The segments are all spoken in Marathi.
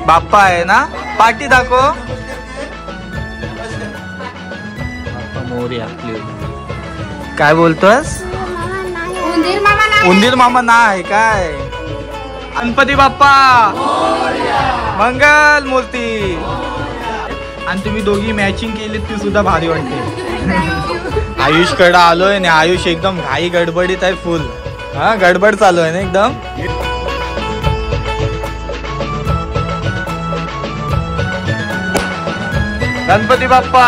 बाप्पा आहे ना, पाठी दाखव. मोरया. काय बोलतोस? उंदीर मामा नाही काय. गणपती बाप्पा मंगल मूर्ती. आणि तुम्ही दोघी मॅचिंग केली ती सुद्धा भारी वाटते. आयुष कडे आलोय आणि आयुष एकदम घाई गडबडीत आहे फुल. हा गडबड चालू आहे ना एकदम. गणपती बाप्पा.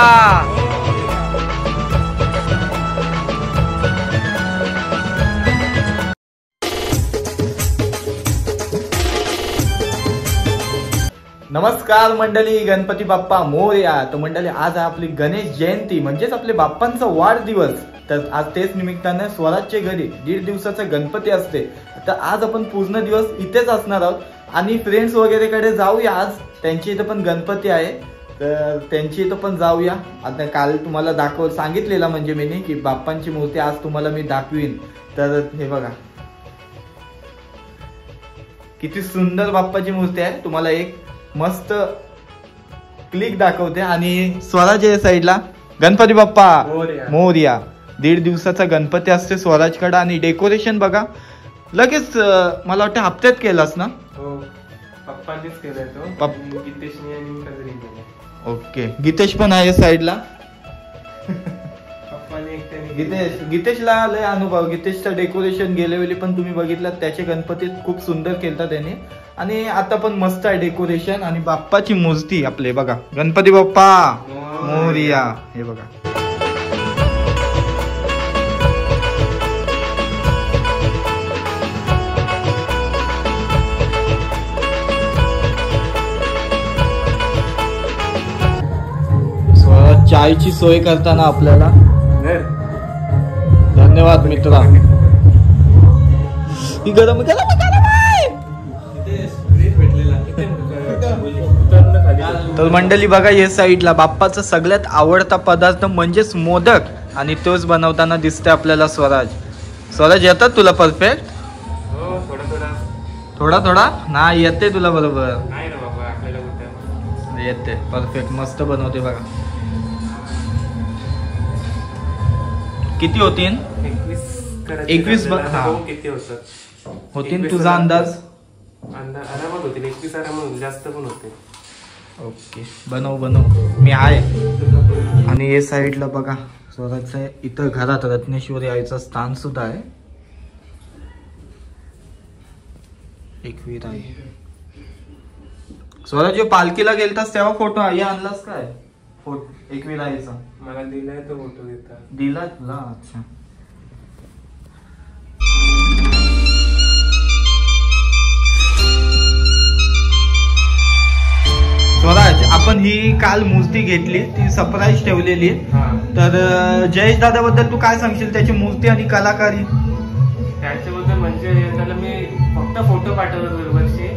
नमस्कार मंडळी, गणपती बाप्पा मोरया. तर मंडळी आज आहे आपली गणेश जयंती म्हणजेच आपले बाप्पांचा वाढदिवस. तर आज तेच निमित्ताने स्वराजच्या घरी 1.5 दिवसाचा गणपती असते. तर आज आपण पूर्ण दिवस इथेच असणार आहोत आणि फ्रेंड्स वगैरे कडे जाऊया. आज त्यांची इथं पण गणपती आहे तर त्यांची इथं पण जाऊया. आता काल तुम्हाला सांगितलेला म्हणजे मी की बाप्पांची मूर्ती आज तुम्हाला मी दाखवीन. तर हे बघा किती सुंदर बाप्पाची मूर्ती आहे. तुम्हाला एक मस्त क्लिक दाखवते. आणि स्वराज या साईडला गणपती बाप्पा मोरया. 1.5 दिवसाचा गणपती असते स्वराजकडे. आणि डेकोरेशन बघा लगेच मला वाटतं हप्त्यात केलास ना? पप्पांनीच केलाय तो. गीतेशने आणि कजरी केला. ओके, गीतेश पण आहे साईडला. गीतेशला लय अनुभव. गीतेशचं डेकोरेशन गेल्या वेळी पण तुम्ही बघितलं, त्याचे गणपती खूप सुंदर केलता त्याने. आणि आता पण मस्त आहे डेकोरेशन. आणि बाप्पाची मूर्ती आपले बघा, गणपती बाप्पा मोरया. हे बघा चायची सोय करताना आपल्याला धन्यवाद मित्रा. ही गरम तर मंडळी बघा या साईडला बाप्पाचा सगळ्यात आवडता पदार्थ म्हणजेच मोदक. आणि तोच बनवताना दिसते आपल्याला स्वराज. स्वराज येतात तुला परफेक्ट? थोडा थोडा नाही येते तुला बरोबर? येते परफेक्ट. मस्त बनवते बघा. किती होतीन? 21 होतीन तुझा अंदाज? आरामात होतील 21 आरामात, जास्त पण होते. ओके बनव मी आहे. आणि हे साईडला बघा स्वराजचं इथं घरात रत्नेश्वरी आईचं स्थान सुद्धा आहे. एकवीर आहे. स्वराज पालखीला गेलतास तेव्हा फोटो आई आणलास काय? एकवीर आईचा मला दिलाय तो फोटो. दिला तुला? अच्छा. स्वराज आपण ही काल मूर्ती घेतली, ती सरप्राईज ठेवलेली. तर जयेश दादाबद्दल तू काय सांगशील? त्याची मूर्ती आणि कलाकारी त्याच्याबद्दल म्हणजे त्याला मी फक्त फोटो पाठवतो दरवर्षी.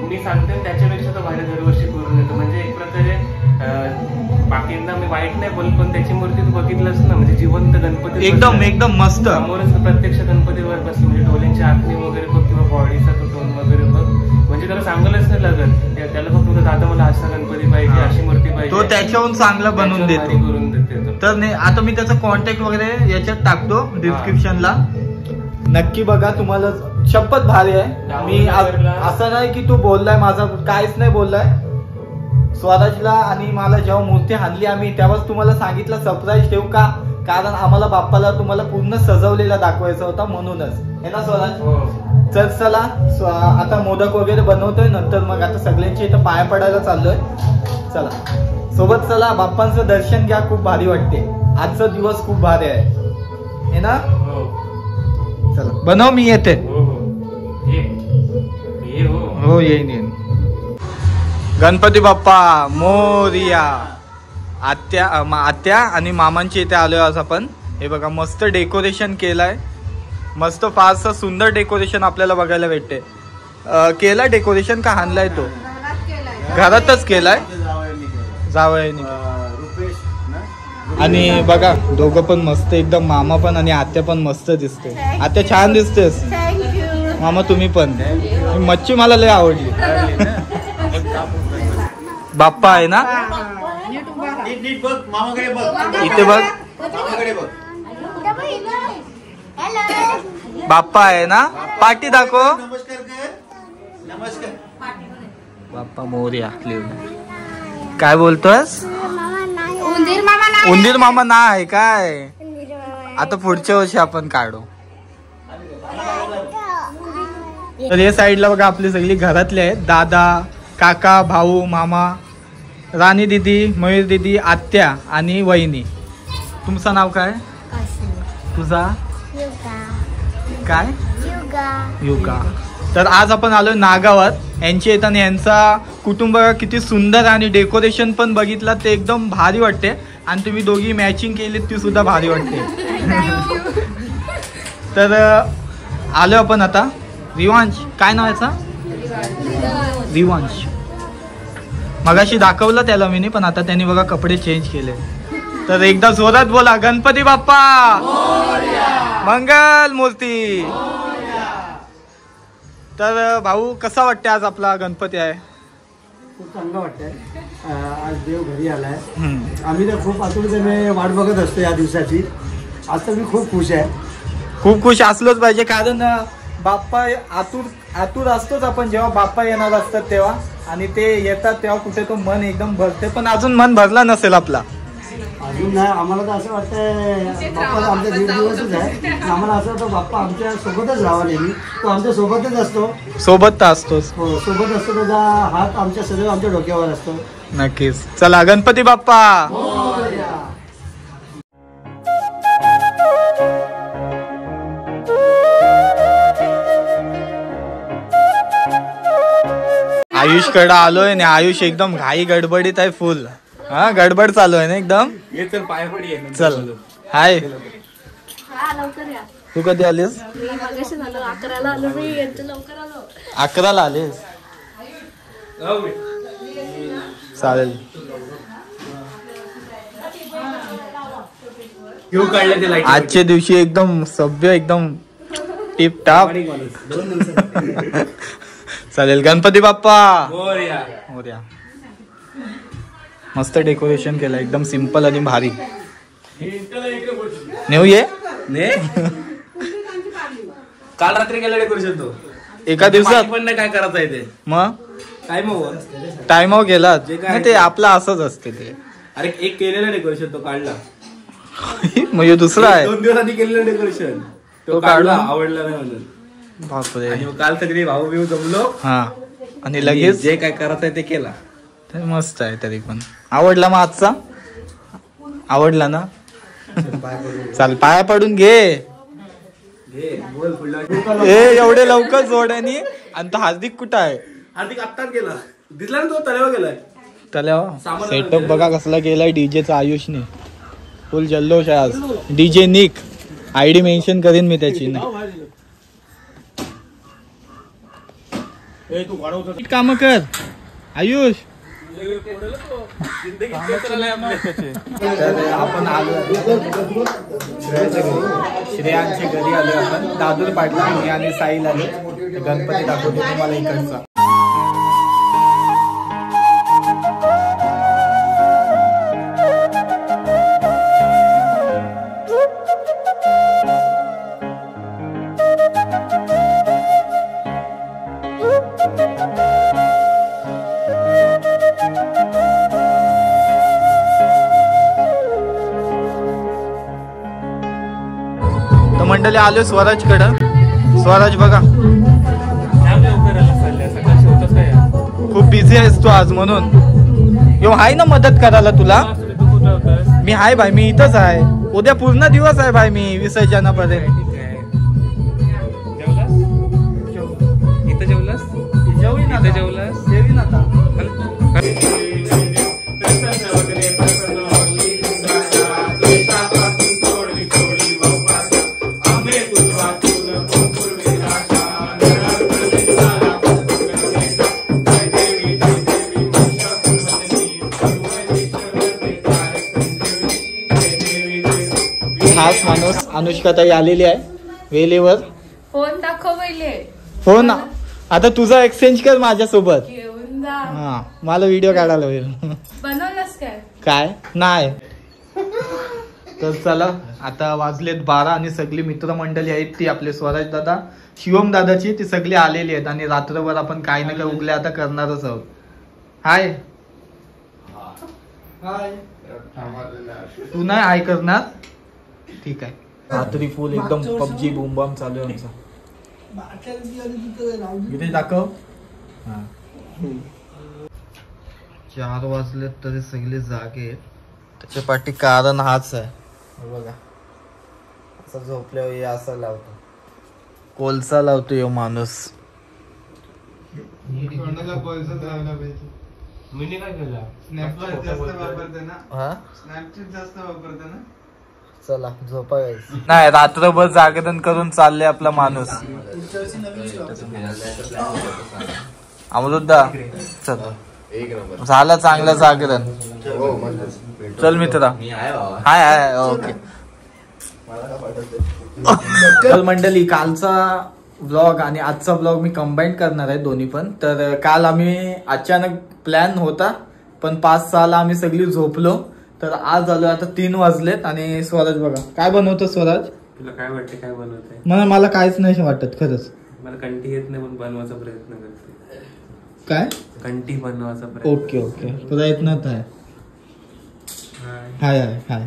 मी सांगते त्याच्यापेक्षा तो भारी दरवर्षी करून येतो. म्हणजे एक प्रकारे बाकींना मी वाईट नाही बोल, पण त्याची मूर्ती तू बघितलंस ना, म्हणजे जिवंत गणपती एकदम मस्त. समोरच प्रत्यक्ष गणपतीवर बसली. म्हणजे डोळ्यांची आखणी वगैरे बघ किंवा बॉडीचा तो टोन वगैरे बघ. म्हणजे त्याला सांगायलाच नाही लागत. त्याला फक्त दादा मला असा गणपती पाहिजे, अशी मूर्ती पाहिजे, तो त्याच्याहून चांगला बनवून देतो. तर आता मी त्याचा कॉन्टॅक्ट वगैरे याच्यात टाकतो डिस्क्रिप्शनला. नक्की बघा, तुम्हाला शपथ भारी आहे. मी असं नाही की तू बोललाय, माझा काहीच नाही बोललाय. स्वराजला आणि मला जेव्हा मूर्ती आणली आम्ही तेव्हाच तुम्हाला सांगितलं सरप्राईज ठेवू का, कारण आम्हाला बाप्पाला तुम्हाला पूर्ण सजवलेला दाखवायचा होता म्हणूनच. हे ना स्वराज? चल चला आता मोदक वगैरे बनवतोय, नंतर मग आता सगळ्यांची इथं पाया पडायला चाललोय. चला सोबत चला, बाप्पांचं दर्शन घ्या. खूप भारी वाटते. आजचा दिवस खूप भारी आहे. हे ना? चला बनव, मी येते. हो येईन. गणपती बाप्पा मोरया. आत्या आणि मामांची इथे आलोय आज आपण. हे बघा मस्त डेकोरेशन केलंय. मस्त फारसं सुंदर डेकोरेशन आपल्याला बघायला भेटते. केला डेकोरेशन का आणलाय तो? घरातच केलाय जावयानी. आणि बघा दोघं पण मस्त एकदम. मामा पण आणि आत्या पण मस्त दिसते. आत्या छान दिसतेस. मामा तुम्ही पण. मच्छी मला लय आवडली. बाप्पा आहे ना, इथे बघ बाप्पा आहे ना, पाठी दाखव. बाप्पा मोरया. काय बोलतोस? उंदीर मामा ना आहे काय? आता पुढच्या वर्षी आपण काढू. तर या साईडला बघा आपली सगळी घरातले आहेत. दादा, काका, भाऊ, मामा, राणी दीदी, मयूर दीदी, आत्या आणि वहिनी. तुमचं नाव काय? तुझा काय? युगा. तर आज आपण आलोय नागावात. यांची येताना यांचा कुटुंब किती सुंदर आणि डेकोरेशन पण बघितलं ते एकदम भारी वाटते. आणि तुम्ही दोघी मॅचिंग केली ती सुद्धा भारी वाटते. तर आलो आपण आता. रिवांश काय नाव याचा? रिवांश. मगाशी दाखवलं त्याला मी, पण आता त्यांनी बघा कपडे चेंज केले. तर एकदा जोरात बोला, गणपती बाप्पा मंगल मूर्ती. तर भाऊ कसा वाटते आज आपला गणपती आहे? खूप चांगलं वाटतंय. आज देव घरी आलाय. आम्ही तर खूप आतुरतेने वाट बघत असतो या दिवसाची. आज तर मी खूप खुश आहे. खूप खुश असलोच पाहिजे, कारण बाप्पा आतुर असतोच आपण जेव्हा बाप्पा येणार असतात तेव्हा. आणि ते येतात तेव्हा कुठे तो मन एकदम भरते. पण अजून मन भरला नसेल आपला अजून नाही. आम्हाला तर असं वाटतंय बाप्पा आमच्या दिवसच आहे. आम्हाला असं वाटतं बाप्पा आमच्या सोबतच राहावा नेहमी. तो आमच्या सोबतच असतो. सोबत तर असतोच. हो, सोबत असतो. त्याचा हात आमच्या सदैव आमच्या डोक्यावर असतो. नक्कीच. चला गणपती बाप्पा. आयुष कडे आलोय आणि आयुष एकदम घाई गडबडीत आहे फुल. हा गडबड चालू आहे ना एकदम. चल हाय. तू कधी आलीस? 11ला आलीस. चालेल. आजच्या दिवशी एकदम सभ्य एकदम टिप टाप. चालेल. गणपती बाप्पा मोरया. मस्त डेकोरेशन केलं एकदम सिंपल आणि भारी. नेऊ ये काल रात्री केलं डेकोरेशन तो एका दिवसात. पण नाही काय करायचं आहे ते. मग टाइम टाइम गेला ते आपलं असंच असते ते. अरे एक केलेलं डेकोरेशन तो काढला. म्हणजे दुसरा आहे 2 दिवस आधी केलेलं डेकोरेशन तो काढला. आवडला नाही म्हणून. बापरे. आणि काल सगळे भाऊ बिऊ जमलो. हा आणि लगेच जे काय करायचं आहे ते केला. मस्त आहे. तरी पण आवडला मग आजचा? आवडला ना? चाल पाया पडून घे. एवढे लवकर जोड्यानी. आणि तो हार्दिक कुठं आहे? हार्दिक आत्ताच गेला. दिसला ना तो तळ्यावर गेलाय. तल्यावर सेटअप बघा कसला केलाय डीजेचा आयुषने. फुल जल्लोष आहे आज. डीजे निक. आयडी मेन्शन करीन मी त्याची. काम कर आयुष. आपण आलो श्रेयांच्या घरी आलो आपण. दादूर पाटला मी आणि साहिल आलो. गणपती दाखवतो तुम्हाला इकडचा. मंडळी आलो स्वराज कडं. स्वराज बघा खूप बिझी आहेस तू आज म्हणून. यो हाय ना मदत करायला तुला. मी हाय भाई. मी इथंच आहे. उद्या पूर्ण दिवस आहे भाई मी विसर्जनापर्यंत. इथं जेवलास? जेवीन आता. खास माणूस अनुष्का ताई आलेली आहे वेळेवर. फोन दाखव पहिले. फोन आता तुझा एक्सचेंज कर माझ्यासोबत. जा. हा मला व्हिडिओ काढायला होईल. बनवलंस काय? काय नाही. तर चला आता वाजलेत 12 आणि सगळी मित्रमंडळी आहेत ती आपले स्वराज दादा शिवम दादाची ती सगळी आलेली आहेत आणि रात्रभर आपण काही ना काही उगले आता करणारच आहोत. हाय तू नाही हाय करणार ठीक आहे. रात्री फुल एकदम पबजी बुमबम चालू आहे आमचा. इथे दाखव. 4 वाजले तरी सगळे जागे आहेत. त्याच्या पाठी कारण हाच आहे बघा. असं झोपल्यावर हे असं लावतो कोलसा लावतो यो माणूस. मी काय केलं चला झोपा नाही रात्रभर जागरण करून चालले आपला माणूस. अमृतदा चल झालं चांगलं जागरण. चल मित्रा हाय हाय ओके. मंडळी कालचा व्लॉग आणि आजचा व्लॉग मी कंबाईन करणार आहे दोन्ही पण. तर काल आम्ही अचानक प्लॅन होता पण 5-6 आम्ही सगळी झोपलो. तर आज आलो आता 3 वाजलेत आणि स्वराज बघा काय बनवतो. स्वराज तुला काय वाटतं काय बनवतंय? मला काहीच नाही वाटत खरंच. मला कंठी येत नाही पण बनवायचा प्रयत्न करते. काय कंठी बनवायचा प्रयत्न. ओके ओके प्रयत्नात आहे. हाय हाय हाय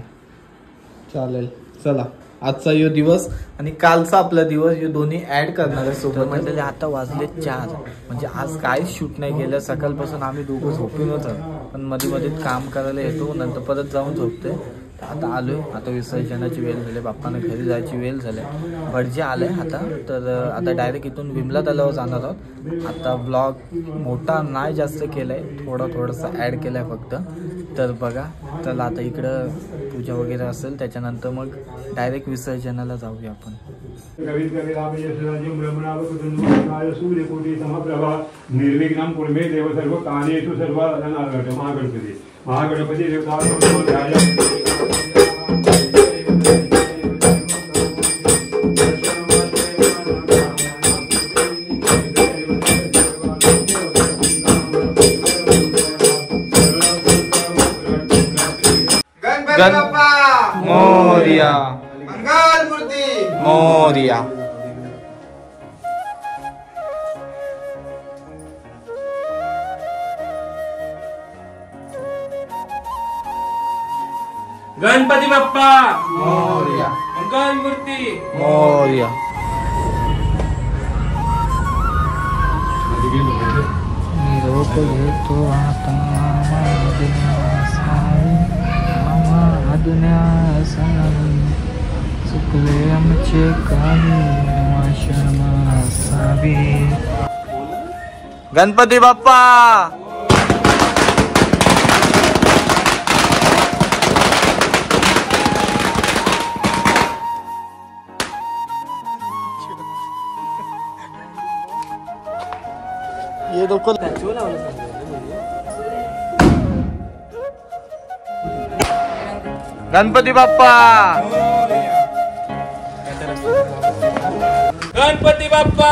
चालेल. चला आजचा यो दिवस आणि कालचा आपला दिवस हे दोन्ही ऍड करणार आहे सोबत. म्हणजे आता वाजले 4 म्हणजे आज काहीच शूट नाही केलं. सकाळपासून आम्ही दोघं झोपून होतो पण मध्ये मध्ये काम करायला येतो नंतर परत जाऊन झोपतोय. आता आलोय. आता विसर्जनाची वेळ झाली. बाप्पाने घरी जायची वेळ झाली. भटजी आलंय आता. तर आता डायरेक्ट इथून विमला तलाव जाणार आहोत. आता ब्लॉग मोठा नाही जास्त केलाय थोडासा ऍड केलाय फक्त. तर बघा चला आता इकडं पूजा वगैरे असेल त्याच्यानंतर मग डायरेक्ट विसर्जनाला जाऊया आपण. निर्विघ्नं कुर्मे देव सर्व कार्येषु सर्वदा महागणपती महागणपती देवता मोरया मंगल मूर्ती मोरया. गणपती बाप्पा मोरया मंगल मूर्ती मोरया. निरोप घेतो आता चुकले आमचे काही गणपती बाप्पा ये डोकं गणपती बाप्पा गणपती बाप्पा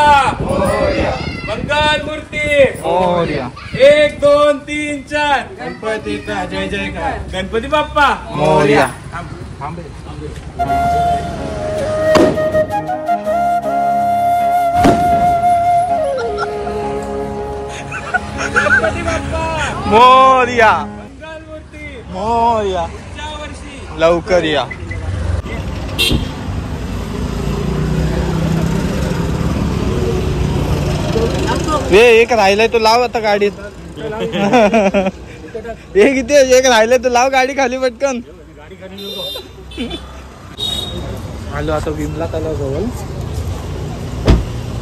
मंगल मूर्ती मोरया. 1 2 3 4 गणपतीचा जय जयकार. गणपती बाप्पा मोरया. गणपती बाप्पा मोरया मंगल मूर्ती मोरया. पुढच्या वर्षी लवकर या. एक राहिलाय तो लाव आता गाडीत. एक राहिलाय तो लाव गाडी खाली पटकन. आलो आता विमला तलाव जवळ.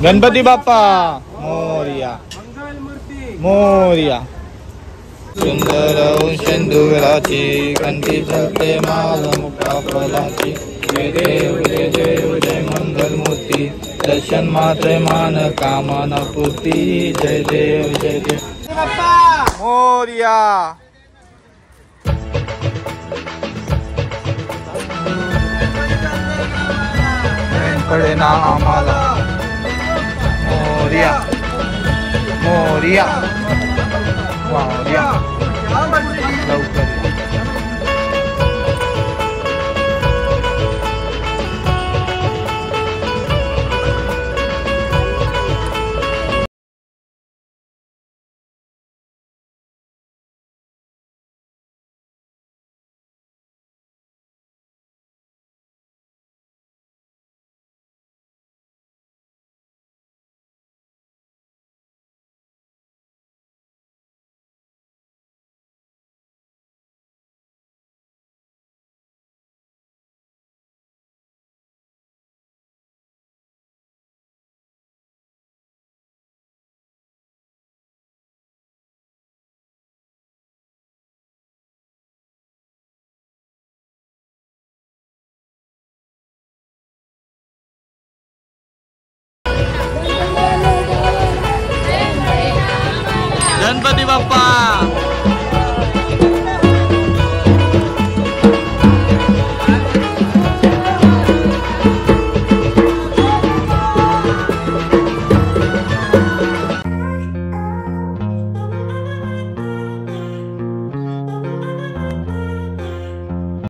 गणपती बाप्पा मोरया मंगल मूर्ती मोरया. सुंदर शेंदुराची कंठी चलते माल मुक्ता फलाची. जय देव जय देव जय मंगल मूर्ती दर्शन मात्र मान कामना पूर्ती. जय देव जय देव मोरया. पडे ना आम्हाला मोरया मोरया. गणपती बाप्पा